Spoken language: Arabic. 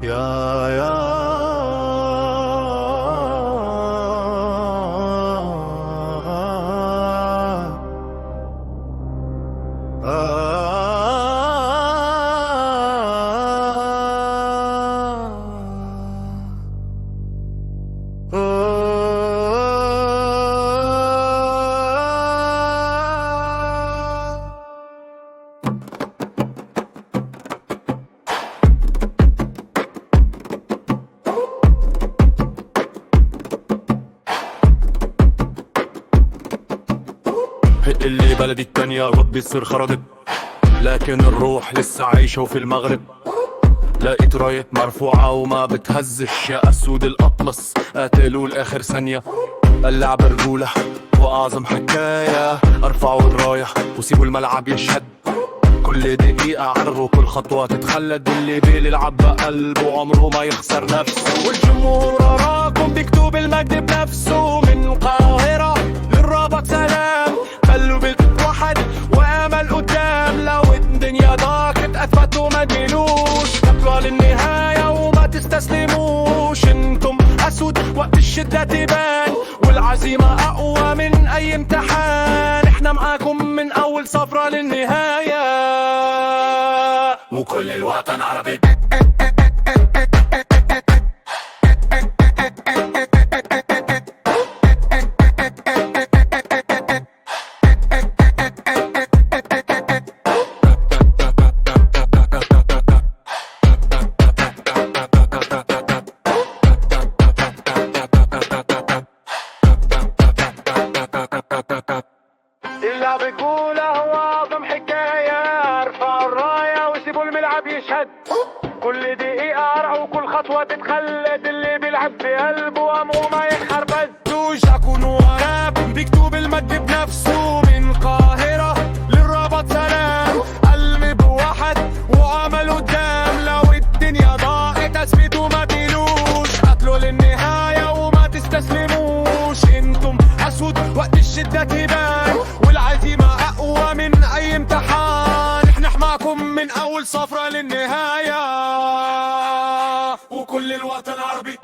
يا اللي بلدي التانية ربي تصير خرجت، لكن الروح لسه عايشة وفي المغرب. لقيت راية مرفوعة وما بتهزش، يا أسود الأطلس قاتلوا لآخر ثانية. اللعبة رجولة وأعظم حكاية، ارفعوا الراية وسيبوا الملعب يشهد. كل دقيقة عرض وكل خطوة تتخلد، اللي بيلعب بقلبه عمره ما يخسر نفسه. والجمهور وراكم بيكتب المجد بنفسه، من القاهرة للرابط سلام، خلوا بتوحد وامل قدام. لو الدنيا ضاقت اثبتوا ما تميلوش، تبقى للنهاية وما تستسلموش. انتم اسود وقت الشدة تبان، والعزيمة اقوى من اي امتحان. احنا معاكم من اول صفرة للنهاية، وكل الوطن عربي. اللعب رجولة هو أعظم حكاية، ارفعوا الراية وسيبوا الملعب يشهد. كل دقيقة أرعى وكل خطوة تتخلد، اللي بيلعب في قلبه عمره ما يخربز. جاكون وراكم بيكتب المجد بنفسه، من القاهرة للرابط سلام، قلب واحد وعمل قدام. لو الدنيا ضاقت اثبتوا ما تميلوش، قتلوا للنهاية وما تستسلموش. انتم أسود وقت الشدة تبان، والعزيمة أقوى من أي امتحان. احنا معاكم من أول صفرة للنهاية، وكل الوطن عربي.